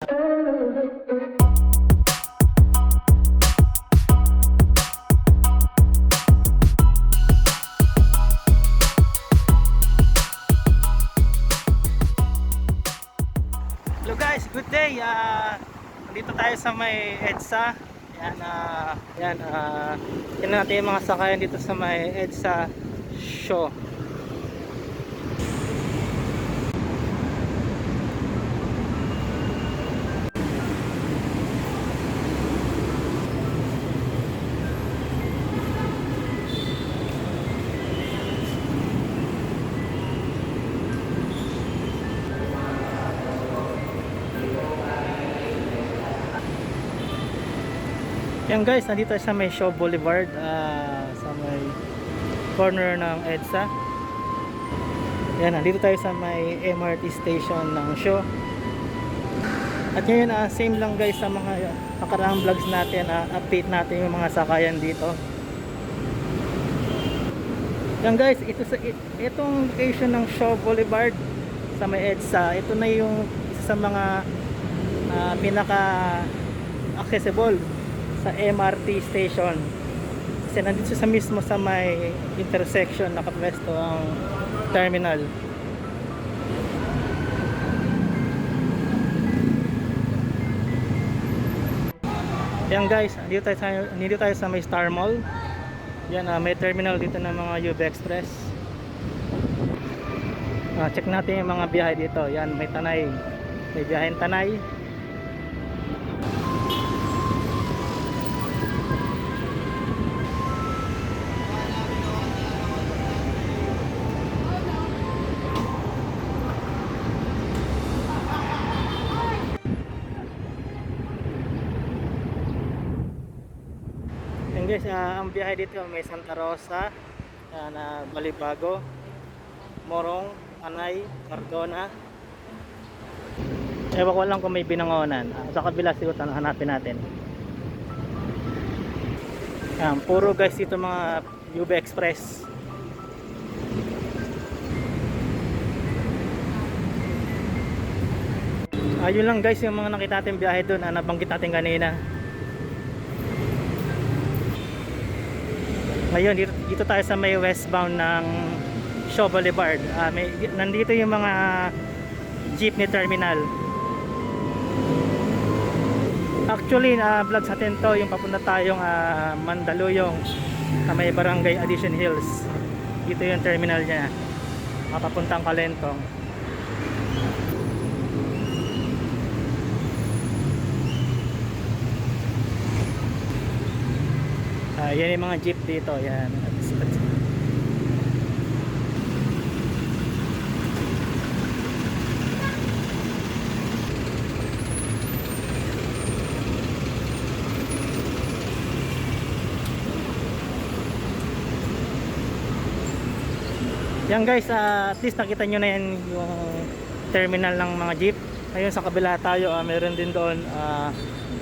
Hello guys, good day. Dito tayo sa may EDSA. Yan natin yung mga sakayan dito sa may EDSA show. Yan guys, nandito tayo sa may Shaw Boulevard, sa may corner ng EDSA. Yan, nandito tayo sa may MRT station ng Shaw. At ngayon, same lang guys sa mga nakaraang vlogs natin, update natin yung mga sakayan dito. Yan guys, itong location ng Shaw Boulevard sa may EDSA, ito na yung isa sa mga pinaka accessible sa MRT station, kasi nandito sa mismo sa may intersection nakapwesto ang terminal. Yan guys, nandito tayo sa may Star Mall. Yan, may terminal dito ng mga UB Express. Check natin yung mga biyahe dito. Yan, may Tanay, may biyaheng Tanay. Guys, ang biyahe dito may Santa Rosa, Balibago, Morong, Anay, Cardona. Ewan ko lang kung may Binangonan. Sa kabila siguro hanapin natin. Puro guys dito mga UB Express. Yun lang guys yung mga nakita natin biyahe doon, nabanggit natin kanina. Ngayon dito tayo sa may westbound ng Shaw Boulevard. Nandito yung mga jeepney terminal. Actually, vlogs natin to yung papunta tayong Mandaluyong sa may Barangay Addition Hills. Dito yung terminal niya, papuntang Kalentong. Yan yung mga jeep dito. Yan. Yan guys, at least nakita nyo na yan yung terminal ng mga jeep. Ayun sa kabila tayo, meron din doon.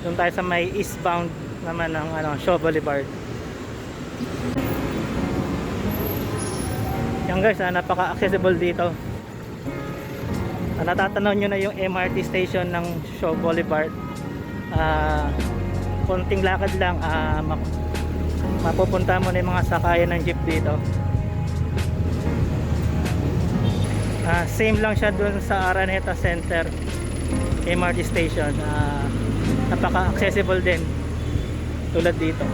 Doon tayo sa may eastbound naman ng Shaw Boulevard. Yan guys, napaka-accessible dito. Natatanaw nyo na yung MRT station ng Shaw Boulevard. Konting lakad lang, mapupunta mo na yung mga sakayan ng jeep dito. Same lang siya dun sa Araneta Center MRT station. Napaka-accessible din tulad dito.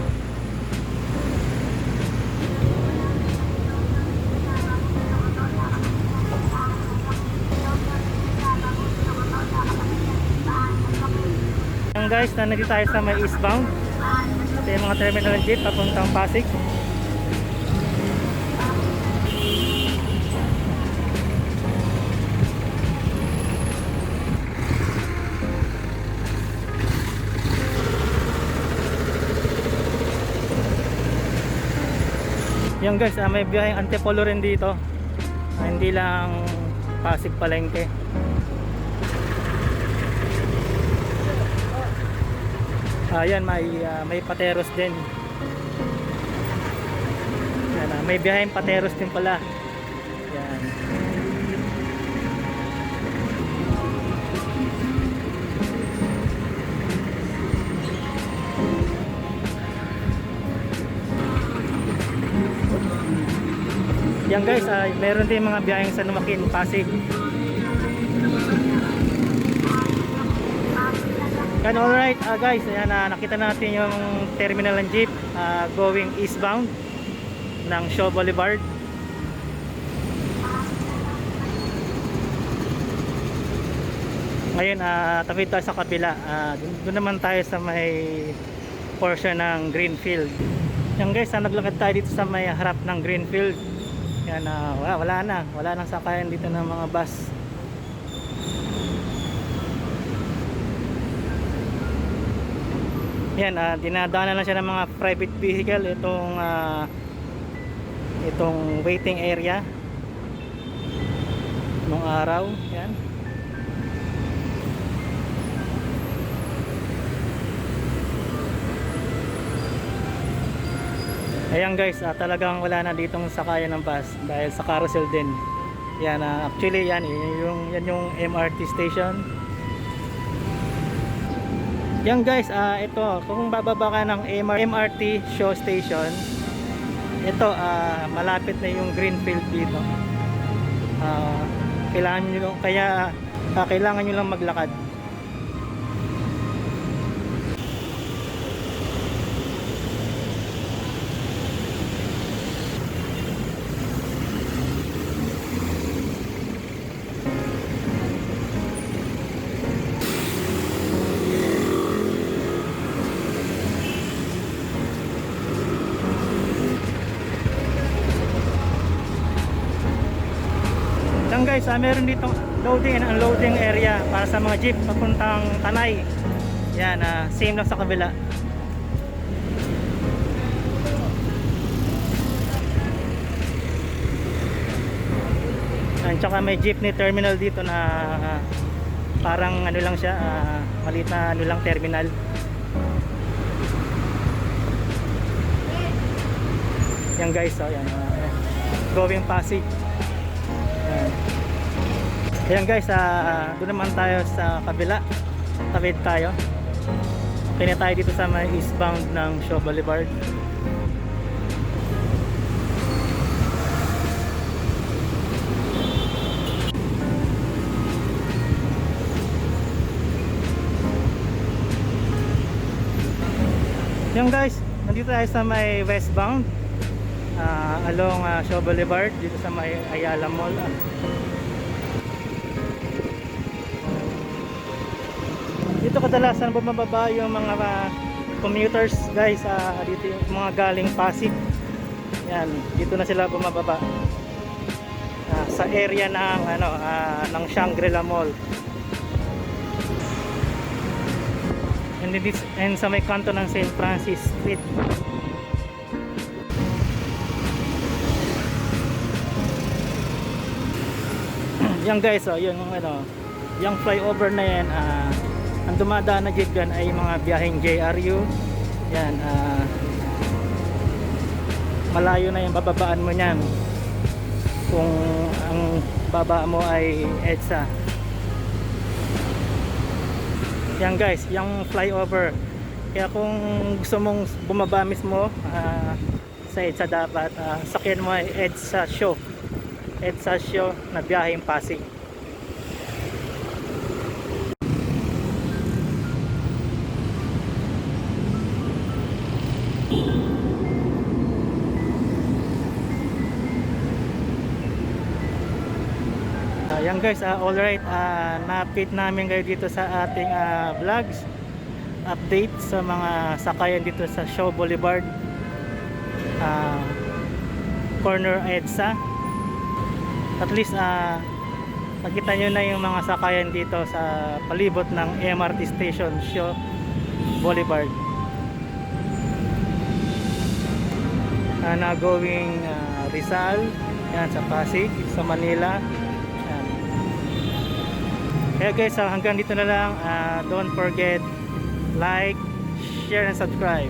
Yan guys, nandito tayo sa may eastbound. Ito yung mga terminal jeep papuntang Pasig. Yan guys, may biyaheng Antipolo rin dito. Hindi lang Pasig Palengke. Ayan, may Pateros din. Yan, may biyaheng Pateros din pala. Yan. Yan guys, meron din mga biyaheng San Joaquin, Pasig. Yan, alright guys, ayan, nakita natin yung terminal ng jeep going eastbound ng Shaw Boulevard. Ngayon, tawid tayo sa kabila. Doon naman tayo sa may portion ng Greenfield. Yan guys, naglakad tayo dito sa may harap ng Greenfield. Yan, wala nang sakayan dito ng mga bus. Yan, dinadaanan lang siya ng mga private vehicle itong waiting area nung araw. Yan. Ayan guys, talagang wala na ditong sakayan ng bus dahil sa carousel din. Yan, actually yan yung MRT station. Yan guys, ito kung bababa ka ng MRT Shaw Station, ito malapit na yung Greenfield dito. Kailangan nyo lang maglakad. Yan guys, meron dito loading and unloading area para sa mga jeep papuntang Tanay. Yan, same lang sa kabila. At saka may jeepney terminal dito na parang ano lang siya, maliit na ano lang terminal. Yan guys, yan, going Pasig. Ayan guys, doon naman tayo sa kabila. Tawid tayo. Okay na tayo dito sa may eastbound ng Shaw Boulevard. Ayan guys, nandito tayo sa may westbound along Shaw Boulevard, dito sa may Ayala Mall. Dito kadalasan bumababa yung mga commuters guys, dito yung mga galing Pasig. Yan, dito na sila bumababa sa area ng ng Shangri-La Mall. And sa may kanto ng St. Francis Street. Yan guys, yung flyover na yan, ang dumadaan na jeep dyan ay mga biyaheng JRU. Yan, malayo na yung bababaan mo nyan kung ang baba mo ay EDSA. Yan guys, yung flyover. Kaya kung gusto mong bumaba mismo sa EDSA, dapat sakyan mo ay EDSA Shaw na biyaheng Pasig. Yan guys, alright, na-update namin kayo dito sa ating vlogs, update sa mga sakayan dito sa Shaw Boulevard, corner EDSA. At least nakita nyo na yung mga sakayan dito sa palibot ng MRT station Shaw Boulevard na going Rizal, yan, sa Pasig, sa Manila. Kaya guys, hanggang dito na lang. Don't forget like, share and subscribe.